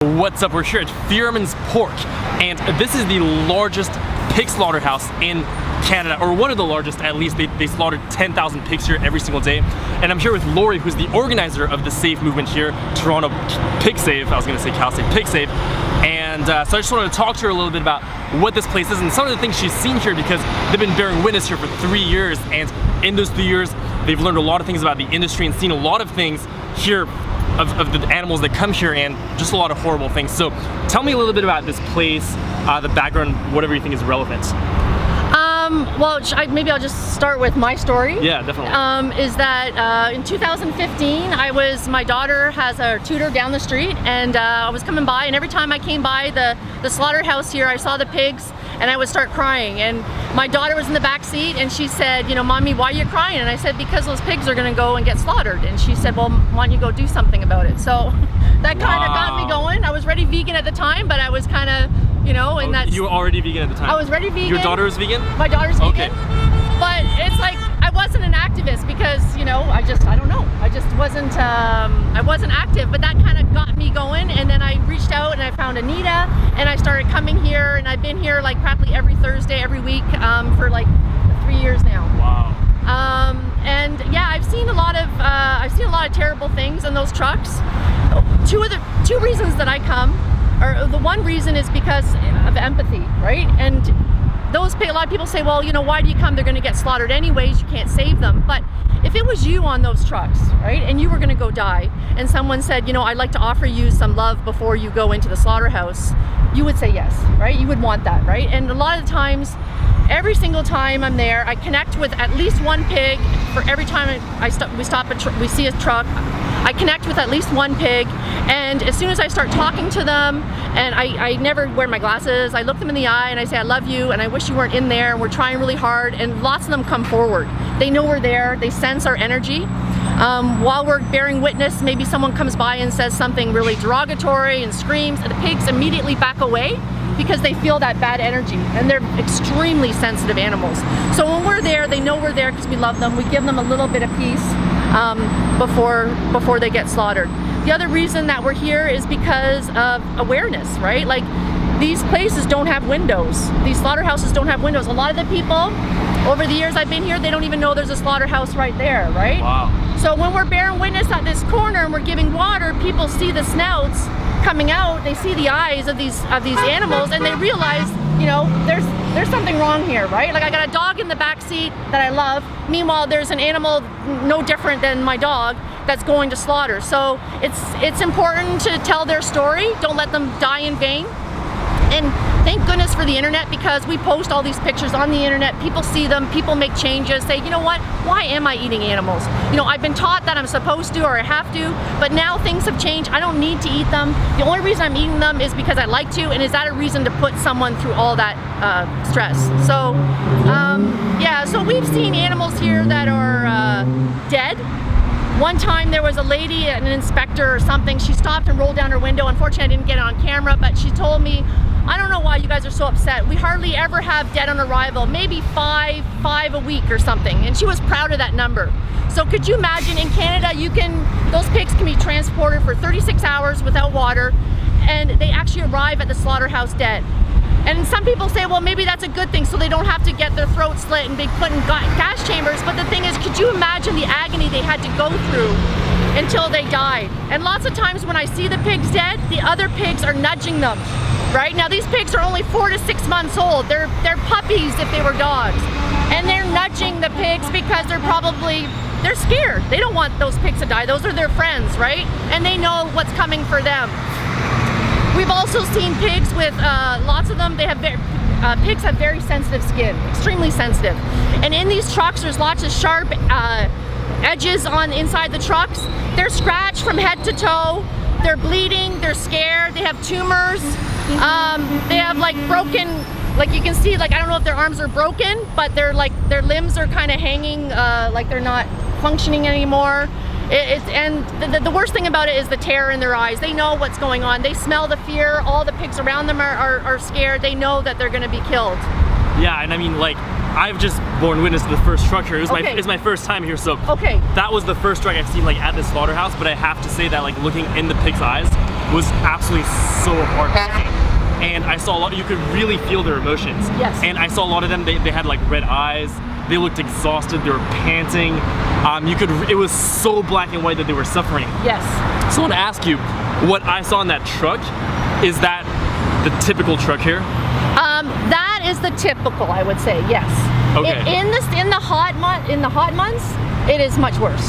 What's up? We're here at Fearman's Pork, and this is the largest pig slaughterhouse in Canada, or one of the largest at least. They slaughter 10,000 pigs here every single day. And I'm here with Lori, who's the organizer of the Save movement here, Toronto Pig Save. I was gonna say Cal Save, Pig Save. And so I just wanted to talk to her a little bit about what this place is and some of the things she's seen here, because they've been bearing witness here for 3 years, and in those 3 years they've learned a lot of things about the industry and seen a lot of things here of the animals that come here, and just a lot of horrible things. So tell me a little bit about this place, the background, whatever you think is relevant. Well, maybe I'll just start with my story. Yeah, definitely. Is that in 2015, my daughter has a tutor down the street, and I was coming by, and every time I came by the slaughterhouse here, I saw the pigs, and I would start crying. And my daughter was in the back seat, and she said, you know, Mommy, why are you crying? And I said, because those pigs are gonna go and get slaughtered. And she said, well, why don't you go do something about it? So that kind of got me going. I was already vegan at the time, but I was kind of, you know, and that's... You were already vegan at the time? I was already vegan. Your daughter was vegan? My daughter's vegan. Okay. But it's like, I wasn't an activist because, you know, I don't know. I just wasn't, I wasn't active, but that kind of got me going. And then I reached out and I found Anita, and I started coming here, and I've been here like practically every Thursday, every week for like 3 years now. Wow. And yeah, I've seen a lot of terrible things in those trucks. Two reasons that I come, or the one reason is because of empathy, right? And a lot of people say, well, you know, why do you come? They're going to get slaughtered anyways. You can't save them. But if it was you on those trucks, right, and you were going to go die, and someone said, you know, I'd like to offer you some love before you go into the slaughterhouse, you would say yes, right? You would want that, right? And a lot of times, every single time I'm there, I connect with at least one pig. For every time we see a truck, I connect with at least one pig, and as soon as I start talking to them, and I never wear my glasses, I look them in the eye and I say, I love you, and I wish you weren't in there, and we're trying really hard, and lots of them come forward. They know we're there, they sense our energy. While we're bearing witness, maybe someone comes by and says something really derogatory and screams, and the pigs immediately back away because they feel that bad energy, and they're extremely sensitive animals. So when we're there, they know we're there because we love them. We give them a little bit of peace before they get slaughtered. The other reason that we're here is because of awareness, right? Like, these places don't have windows. These slaughterhouses don't have windows. A lot of the people, over the years I've been here, they don't even know there's a slaughterhouse right there, right? Wow. So when we're bearing witness at this corner and we're giving water, people see the snouts coming out, they see the eyes of these animals, and they realize, you know, there's something wrong here, right? Like, I got a dog in the back seat that I love. Meanwhile, there's an animal no different than my dog that's going to slaughter. So it's important to tell their story. Don't let them die in vain. And thank goodness for the internet, because we post all these pictures on the internet. People see them, people make changes, say, you know what, why am I eating animals? You know, I've been taught that I'm supposed to or I have to, but now things have changed. I don't need to eat them. The only reason I'm eating them is because I like to, and is that a reason to put someone through all that stress? So, yeah, so we've seen animals here that are dead. One time there was a lady, an inspector or something, she stopped and rolled down her window. Unfortunately, I didn't get it on camera, but she told me, I don't know why you guys are so upset. We hardly ever have dead on arrival, maybe five a week or something. And she was proud of that number. So could you imagine, in Canada, those pigs can be transported for 36 hours without water, and they actually arrive at the slaughterhouse dead. And some people say, well, maybe that's a good thing, so they don't have to get their throat slit and be put in gas chambers. But the thing is, could you imagine the agony they had to go through until they died? And lots of times when I see the pigs dead, the other pigs are nudging them. Right? Now, these pigs are only 4 to 6 months old. They're puppies if they were dogs. And they're nudging the pigs because they're scared. They don't want those pigs to die. Those are their friends, right? And they know what's coming for them. We've also seen pigs with, lots of them, pigs have very sensitive skin, extremely sensitive. And in these trucks, there's lots of sharp edges on inside the trucks. They're scratched from head to toe. They're bleeding, they're scared, they have tumors. They have like broken, like you can see, like, I don't know if their arms are broken, but their limbs are kind of hanging, like they're not functioning anymore. And the worst thing about it is the terror in their eyes. They know what's going on. They smell the fear. All the pigs around them are scared. They know that they're gonna be killed. Yeah, and I mean, like, I've just borne witness to the first truck here. It's my first time here, so okay. That was the first truck I've seen like at this slaughterhouse. But I have to say that, like, looking in the pig's eyes, was absolutely so heartbreaking. And I saw a lot, you could really feel their emotions. Yes. And I saw a lot of them, they had like red eyes, they looked exhausted, they were panting. It was so black and white that they were suffering. Yes. So I want to ask you, what I saw in that truck, is that the typical truck here? That is the typical, I would say, yes. Okay. In the hot months, it is much worse.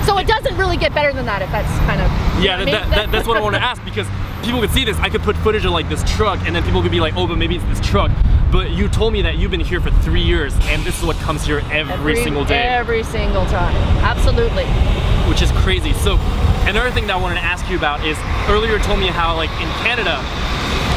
So it doesn't really get better than that, if that's kind of... Yeah, that's what I want to ask, because people could see this. I could put footage of like this truck, and then people could be like, oh, but maybe it's this truck. But you told me that you've been here for 3 years, and this is what comes here every single day. Every single time, absolutely. Which is crazy. So another thing that I wanted to ask you about is, earlier you told me how like in Canada,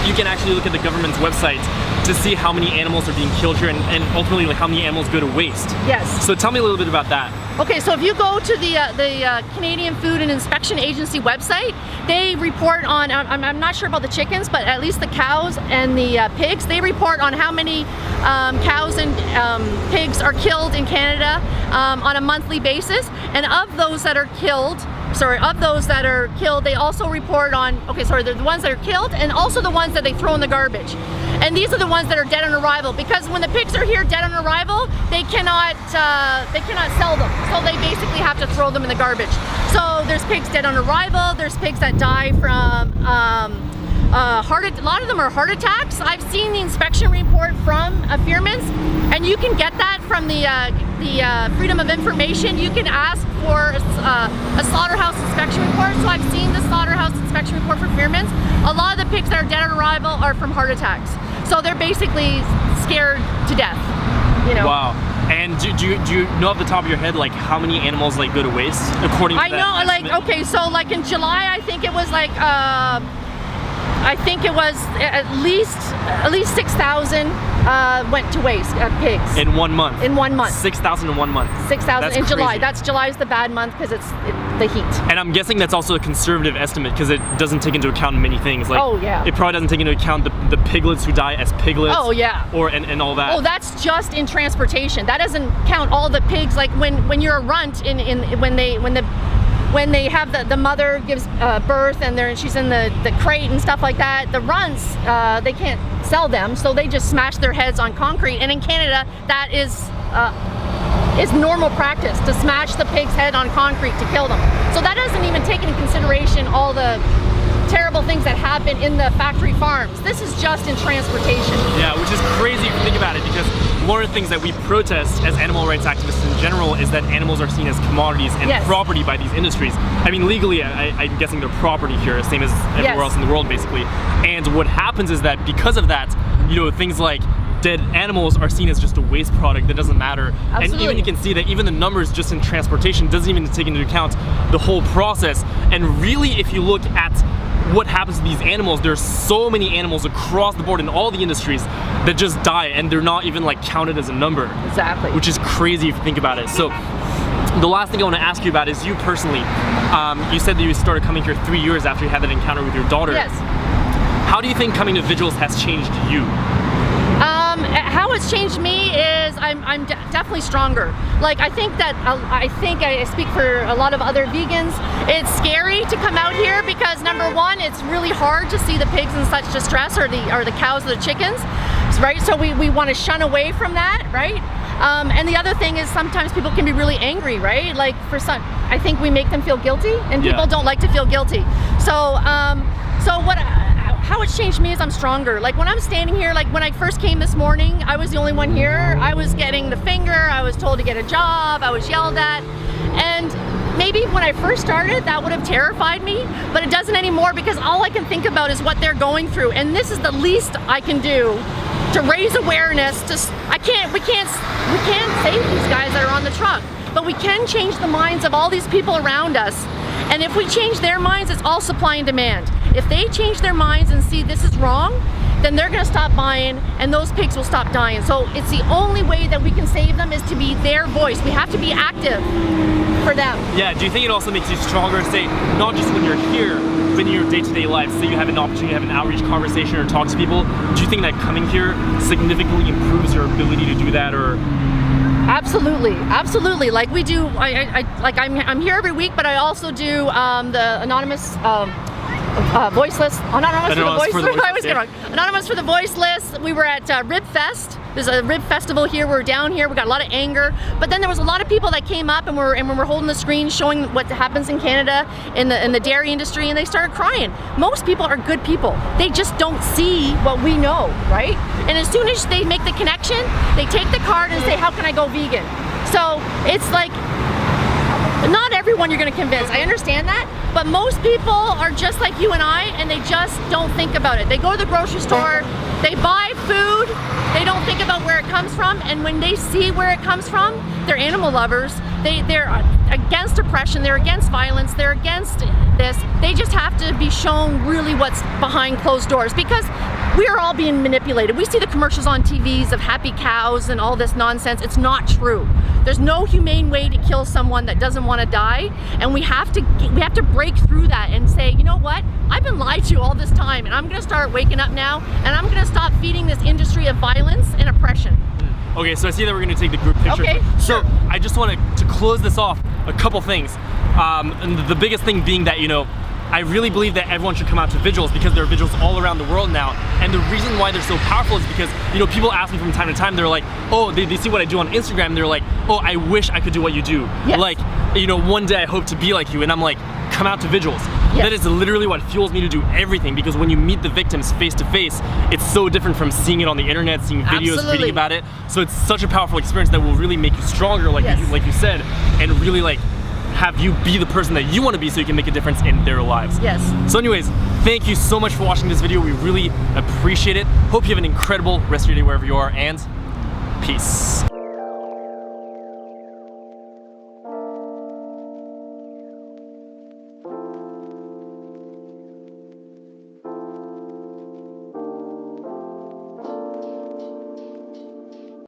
you can actually look at the government's website to see how many animals are being killed here, and ultimately like how many animals go to waste. Yes. So tell me a little bit about that. Okay, so if you go to the Canadian Food and Inspection Agency website, they report on, I'm not sure about the chickens, but at least the cows and the pigs, they report on how many cows and pigs are killed in Canada on a monthly basis. And of those that are killed, they also report on, the ones that are killed and also the ones that they throw in the garbage. And these are the ones that are dead on arrival, because when the pigs are here dead on arrival, they cannot sell them. So they basically have to throw them in the garbage. So there's pigs dead on arrival, there's pigs that die from a lot of them are heart attacks. I've seen the inspection report from Fearman's, and you can get that from the Freedom of Information. You can ask for a slaughterhouse inspection report. So I've seen the slaughterhouse inspection report for Fearman's. A lot of the pigs that are dead on arrival are from heart attacks. So they're basically scared to death, you know. Wow. And do you know off the top of your head like how many animals like go to waste according to that estimate? Like, okay, so like in July, I think it was like at least 6,000 went to waste, pigs. In 1 month? In 1 month. 6,000 in 1 month? 6,000 in July. Crazy. July's the bad month because it's the heat. And I'm guessing that's also a conservative estimate because it doesn't take into account many things. Like, oh yeah. It probably doesn't take into account the piglets who die as piglets. Oh yeah. And all that. Oh, that's just in transportation. That doesn't count all the pigs. Like when you're a runt when they have the mother gives birth and she's in the crate and stuff like that, the runts, they can't sell them, so they just smash their heads on concrete. And in Canada, that is normal practice, to smash the pig's head on concrete to kill them. So that doesn't even take into consideration all the terrible things that happen in the factory farms. This is just in transportation. Yeah, which is crazy if you think about it, because one of the things that we protest as animal rights activists in general is that animals are seen as commodities and yes. property by these industries. I mean, legally, I'm guessing they're property here, same as everywhere yes. else in the world, basically. And what happens is that because of that, you know, things like dead animals are seen as just a waste product that doesn't matter. Absolutely. And even you can see that even the numbers just in transportation doesn't even take into account the whole process. And really, if you look at what happens to these animals, there's so many animals across the board in all the industries that just die, and they're not even like counted as a number. Exactly. Which is crazy if you think about it. So the last thing I want to ask you about is you personally. You said that you started coming here 3 years after you had that encounter with your daughter. Yes. How do you think coming to vigils has changed you? How it's changed me is I'm definitely stronger. Like I think I speak for a lot of other vegans. It's scary to come out here because number one, it's really hard to see the pigs in such distress, or the cows or the chickens, right? So we want to shun away from that, right? And the other thing is sometimes people can be really angry, right? Like for some, I think we make them feel guilty, and people don't like to feel guilty. So how it's changed me is I'm stronger. Like when I'm standing here, like when I first came this morning, I was the only one here. I was getting the finger, I was told to get a job, I was yelled at. And maybe when I first started, that would have terrified me, but it doesn't anymore because all I can think about is what they're going through. And this is the least I can do to raise awareness. We can't save these guys that are on the truck, but we can change the minds of all these people around us. And if we change their minds, it's all supply and demand. If they change their minds and see this is wrong, then they're gonna stop buying and those pigs will stop dying. So it's the only way that we can save them is to be their voice. We have to be active for them. Yeah, do you think it also makes you stronger, say, not just when you're here, but in your day-to-day life, say you have an opportunity to have an outreach conversation or talk to people, do you think that coming here significantly improves your ability to do that? Or Absolutely, absolutely. Like we do, I'm here every week, but I also do the anonymous voiceless, anonymous for the voiceless. I always get wrong. Anonymous for the voiceless. We were at Rib Fest. There's a rib festival here. We're down here. We got a lot of anger, but then there was a lot of people that came up and we're holding the screen showing what happens in Canada in the dairy industry, and they started crying. Most people are good people. They just don't see what we know, right? And as soon as they make the connection, they take the card and say, "How can I go vegan?" So it's like, not everyone you're going to convince. I understand that, but most people are just like you and I, and they just don't think about it. They go to the grocery store, they buy food, they don't think about where it comes from, and when they see where it comes from, they're animal lovers. They're against oppression, they're against violence, they're against this. They just have to be shown really what's behind closed doors, because we are all being manipulated. We see the commercials on TVs of happy cows and all this nonsense. It's not true. There's no humane way to kill someone that doesn't want to die, and we have to break through that and say, you know what? I've been lied to all this time, and I'm going to start waking up now, and I'm going to stop feeding this industry of violence and oppression. Okay, so I see that we're going to take the group picture. Okay, so sure. I just want to close this off, a couple things. And the biggest thing being that, you know, I really believe that everyone should come out to vigils, because there are vigils all around the world now. And the reason why they're so powerful is because, you know, people ask me from time to time, they're like, oh, they see what I do on Instagram, and they're like, oh, I wish I could do what you do. Yes. Like, you know, one day I hope to be like you. And I'm like, come out to vigils. Yes. That is literally what fuels me to do everything, because when you meet the victims face to face, it's so different from seeing it on the internet, seeing videos, Absolutely. reading about it. So it's such a powerful experience that will really make you stronger, like, Yes. like you said, and really like have you be the person that you want to be, so you can make a difference in their lives. Yes. So anyways, thank you so much for watching this video. We really appreciate it. Hope you have an incredible rest of your day wherever you are, and peace.